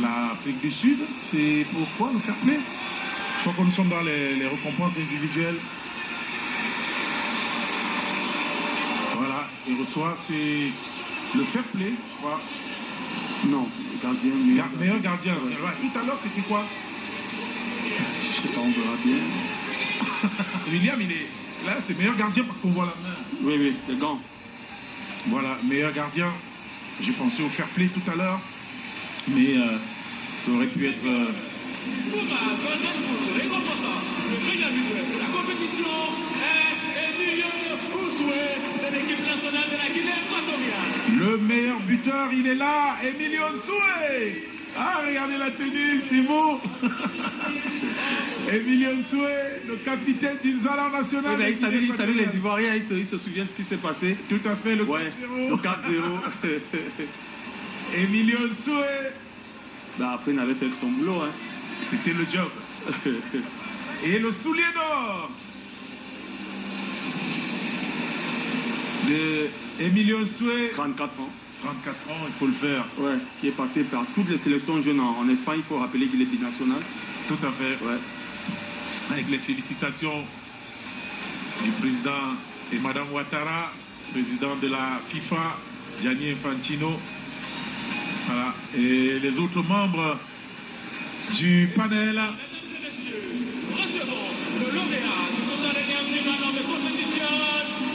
L'Afrique du Sud, c'est pourquoi le fair play? Je crois que nous sommes dans les récompenses individuelles. Voilà, il reçoit, c'est le fair play, je crois. Non, gardien. Meilleur gardien. Ouais. Tout à l'heure, c'était quoi? Je sais pas, on verra bien. William, il est là, c'est meilleur gardien parce qu'on voit la main. Oui, les gants. Voilà, meilleur gardien. J'ai pensé au fair play tout à l'heure, mais ça aurait pu être. La compétition est Emilio Nsoué de l'équipe nationale de la Guinée équatoriale. Le meilleur buteur, il est là, Emilio Nsoué. Ah, regardez la tenue, c'est beau. Emilio Nsoué, le capitaine d'une Zala nationale. Oui, salut les Ivoiriens, ils se souviennent de ce qui s'est passé. Tout à fait, le 4-0. Le 4-0. Emilio Nsoué. Bah, après, il avait fait son boulot. Hein. C'était le job. Et le soulier d'or de Emilio Nsoué. 34 ans. 34 ans, il faut le faire. Ouais, qui est passé par toutes les sélections jeunes en Espagne. Il faut rappeler qu'il est binational. Tout à fait. Ouais. Avec les félicitations du président et Madame Ouattara, président de la FIFA, Gianni Infantino. Voilà. Et les autres membres du panel.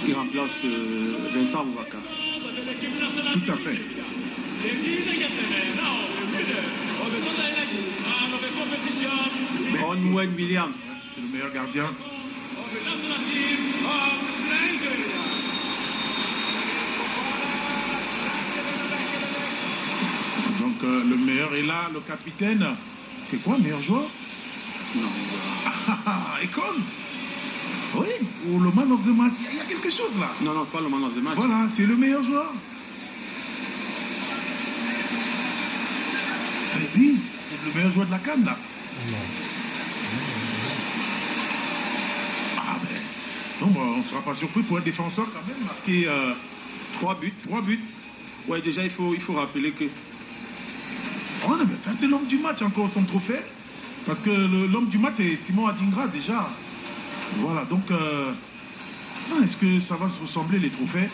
Qui remplace Vincent Ouaka. Tout à fait. Onwen Williams. C'est le meilleur gardien. Donc le meilleur est là, le capitaine. C'est quoi, meilleur joueur? Non. Econ. Oui, ou le man of the match. Il y a quelque chose là. Non, c'est pas le man of the match. Voilà, c'est le meilleur joueur. Et puis, c'est le meilleur joueur de la CAN là. Ah ben, non, bah, on ne sera pas surpris pour un défenseur quand même marqué 3 buts. 3 buts. Ouais, déjà il faut rappeler que. Oh non, mais ça c'est l'homme du match encore son trophée. Parce que l'homme du match c'est Simon Adingra déjà. Voilà, donc est-ce que ça va se ressembler les trophées?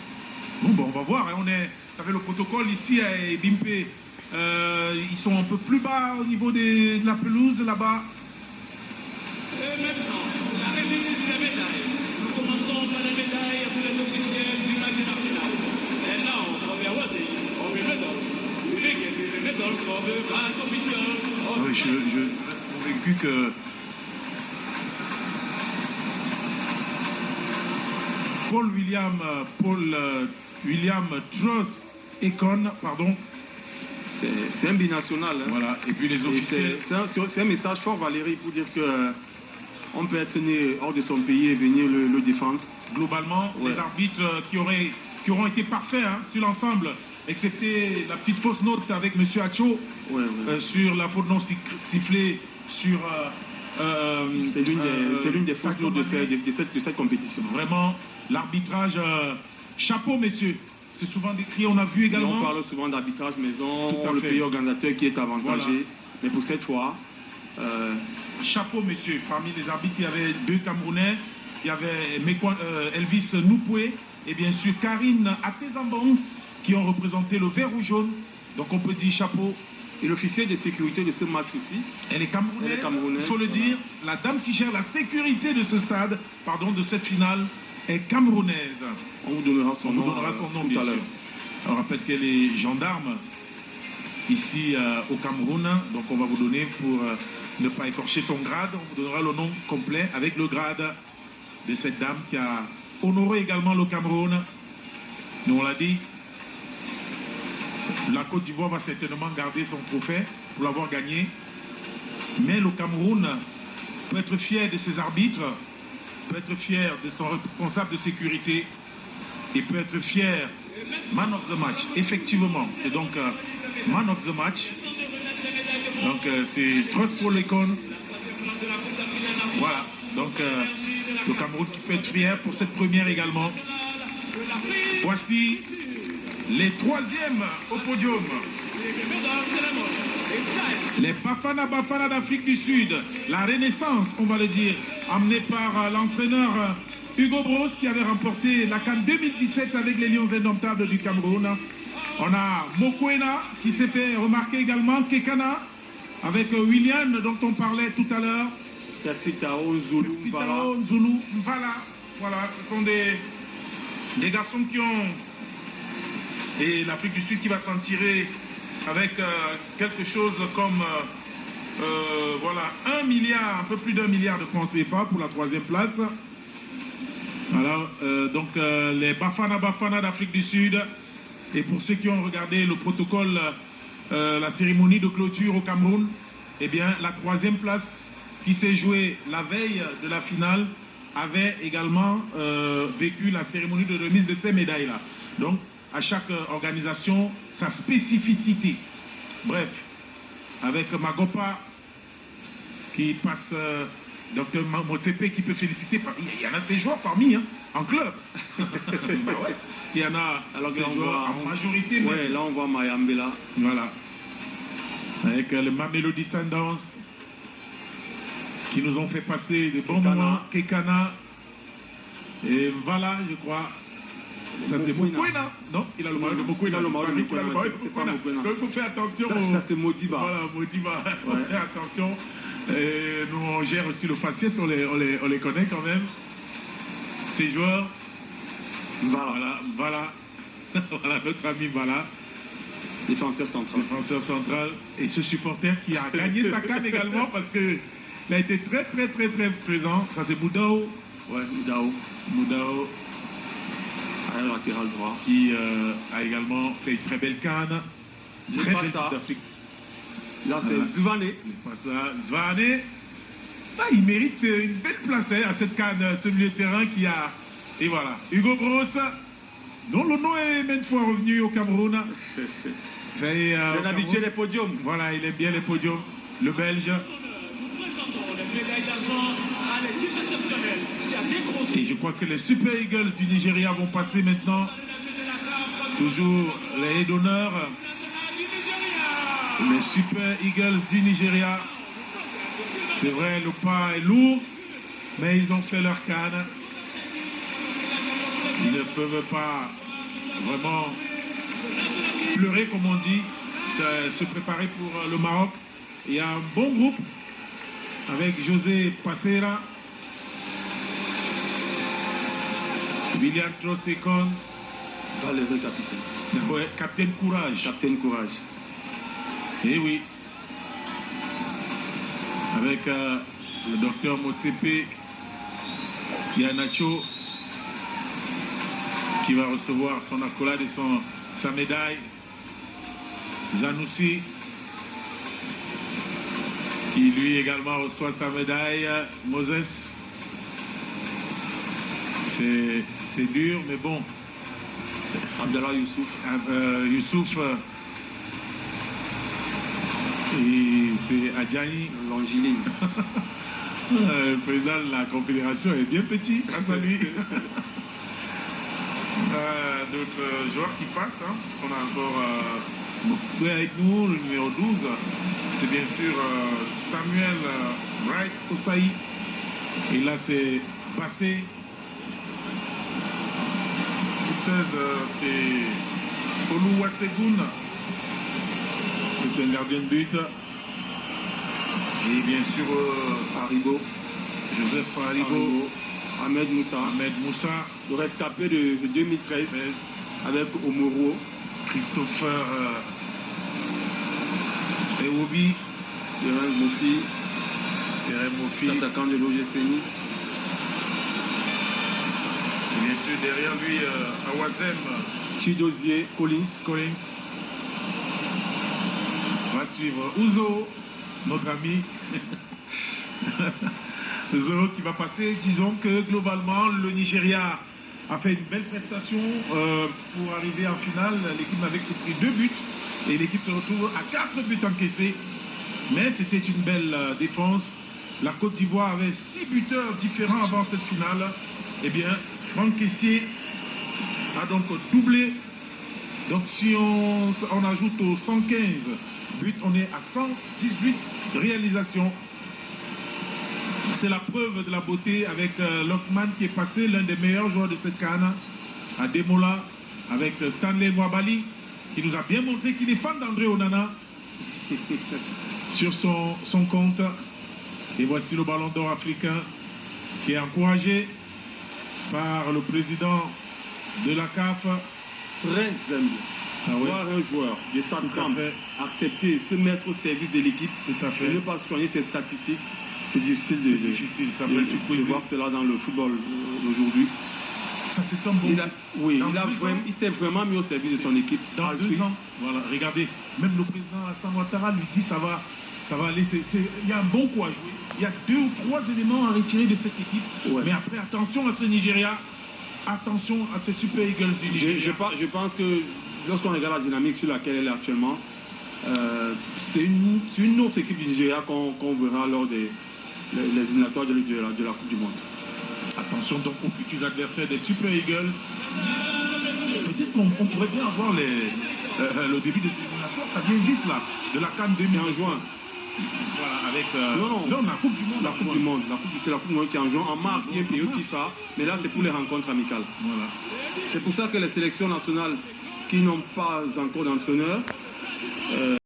Bon, on va voir. Hein, vous savez, le protocole ici à Bimpe, ils sont un peu plus bas au niveau de la pelouse là-bas. Et maintenant, la remise des médailles. Nous commençons par les médailles pour les officiels du match national. Et là, on va voir on veut les médailles for the grand official. Oui, je suis convaincu que Paul William Tross Econ, pardon. C'est un binational. Hein. Voilà, et puis les officiels. C'est un message fort, Valérie, pour dire que on peut être né hors de son pays et venir le défendre. Globalement, ouais. Les arbitres qui auront été parfaits hein, sur l'ensemble, excepté la petite fausse note avec M. Hacho sur la faute non sifflée sur. C'est l'une des fautes notes de cette compétition. Vraiment, l'arbitrage, chapeau, messieurs. C'est souvent décrit, on a vu également. On parle souvent d'arbitrage maison, le pays organisateur qui est avantagé. Voilà. Mais pour cette fois. Chapeau, messieurs. Parmi les arbitres, il y avait 2 Camerounais. Il y avait Elvis Noupoué et bien sûr Karine Atezambong qui ont représenté le vert ou jaune. Donc on peut dire chapeau. Et l'officier de sécurité de ce match aussi. Elle est camerounaise. Il faut le dire. La dame qui gère la sécurité de ce stade, pardon, de cette finale, est camerounaise. On vous donnera son nom, bien sûr. On rappelle qu'elle est gendarme ici au Cameroun. Donc on va vous donner, pour ne pas écorcher son grade, on vous donnera le nom complet avec le grade de cette dame qui a honoré également le Cameroun. Nous on l'a dit, la Côte d'Ivoire va certainement garder son trophée pour l'avoir gagné. Mais le Cameroun peut être fier de ses arbitres, peut être fier de son responsable de sécurité et peut être fier man of the match. Effectivement, c'est donc man of the match. Donc c'est Trust pour l'Econ. Voilà, donc le Cameroun qui peut être fier pour cette première également. Voici les 3e au podium. Les Bafana Bafana d'Afrique du Sud, la renaissance, on va le dire, amenée par l'entraîneur Hugo Broos qui avait remporté la CAN 2017 avec les Lions indomptables du Cameroun. On a Mokoena qui s'est fait remarquer également, Kekana avec William dont on parlait tout à l'heure. Sitao Zulu, voilà, ce sont des garçons qui ont... Et l'Afrique du Sud qui va s'en tirer avec quelque chose comme voilà, 1 milliard, un peu plus d'1 milliard de francs CFA pour la 3e place. Voilà, donc les Bafana Bafana d'Afrique du Sud. Et pour ceux qui ont regardé le protocole, la cérémonie de clôture au Cameroun, eh bien la 3e place qui s'est jouée la veille de la finale avait également vécu la cérémonie de remise de ces médailles-là. Donc, à chaque organisation, sa spécificité. Bref, avec Magopa qui passe, Dr Motsepe qui peut féliciter, il y en a ces joueurs parmi, hein, en club. Bah ouais. Il y en a alors ces joueurs en majorité. Ouais, là on voit Mayambe là. Voilà. Avec le Mamelody Sundowns qui nous ont fait passer de bons moments. Kekana. Et voilà, je crois. Ça c'est Mokoena. Non, il a le maillot de Mokoena. C'est pas Mokoena. Donc il faut faire attention. Ça c'est Modiba. Voilà, Modiba. Il faut faire attention. Et nous on gère aussi le faciès, on les connaît quand même. Ces joueurs. Voilà. Voilà notre ami Vala. Défenseur central. Et ce supporter qui a gagné sa canne également parce qu'il a été très présent. Ça c'est Moudao. Ouais, Moudao. Latéral droit. Qui a également fait une très belle canne. Très belle d'Afrique. Là c'est Zvane. Zvane. Ah, il mérite une belle place à cette canne, ce milieu de terrain qui a... Et voilà, Hugo Broos, dont le nom est maintes fois revenu au Cameroun. J'ai habitué les podiums. Voilà, il aime bien les podiums. Le Belge. Et je crois que les Super Eagles du Nigeria vont passer maintenant. Toujours les aides d'honneur. Les Super Eagles du Nigeria. C'est vrai, le pas est lourd, mais ils ont fait leur canne. Ils ne peuvent pas vraiment pleurer, comme on dit, se préparer pour le Maroc. Il y a un bon groupe avec José Passera, William Trostekon, Valérie capitaine. Ouais, Capitaine Courage. Capitaine Courage. Eh oui. Avec le docteur Motsepe, Yanacho, qui va recevoir son accolade et sa médaille. Zanoussi, qui lui également reçoit sa médaille. Moses, c'est dur, mais bon. Abdallah Youssouf. Youssouf, et c'est Adjani. Longiline. Le président de la Confédération est bien petit, grâce à lui. D'autres joueurs qui passent, hein, parce qu'on a encore beaucoup avec nous. Le numéro 12, c'est bien sûr Samuel Bright Osaï. Et là, c'est Bassé. Le 16, c'est Oluwasegun. C'est un gardien de but. Et bien sûr, Haribo. Joseph Haribo. Ahmed Moussa. Le rescapé de 2013 avec Omoro. Christopher Ewobi. Terem Mofi. Attaquant de l'OGC Nice. Et bien sûr, derrière lui, Awazem. Chidozie Collins. On va suivre Ouzo, notre ami. Ouzo qui va passer. Disons que globalement, le Nigeria a fait une belle prestation pour arriver en finale. L'équipe n'avait que pris 2 buts et l'équipe se retrouve à 4 buts encaissés. Mais c'était une belle défense. La Côte d'Ivoire avait 6 buteurs différents avant cette finale. Eh bien, Franck Kessié a donc doublé. Donc si on ajoute aux 115 buts. On est à 118 réalisations. C'est la preuve de la beauté avec Lokman qui est passé, l'un des meilleurs joueurs de cette CAN, à Demola, avec Stanley Nwabali, qui nous a bien montré qu'il est fan d'André Onana sur son compte. Et voici le ballon d'or africain qui est encouragé par le président de la CAF. Très humble. Voir un joueur de sa trempe accepter, se mettre au service de l'équipe et ne pas soigner ses statistiques, c'est difficile de voir cela dans le football d'aujourd'hui. Ça c'est un bon. Il s'est vraiment mis au service de son équipe. Dans 2 ans, voilà, regardez, même le président Alassane Ouattara lui dit ça va aller. Il y a un bon coup à jouer. Il y a 2 ou 3 éléments à retirer de cette équipe. Ouais. Mais après, attention à ce Nigeria. Attention à ces Super Eagles du Nigeria. Je pense que lorsqu'on regarde la dynamique sur laquelle elle est actuellement, c'est une autre équipe du Nigeria qu'on verra lors des éliminatoires de la Coupe du Monde. Attention donc aux futurs adversaires des Super Eagles. Peut-être qu'on pourrait bien avoir le début des éliminatoires. Ça vient vite là, de la CAN 2000. C'est en juin. Voilà, avec non, la Coupe du Monde. C'est la Coupe du Monde qui est en juin. En mars, il y a une période FIFA, mais là c'est pour les rencontres amicales. Voilà. C'est pour ça que les sélections nationales qui n'ont pas encore d'entraîneur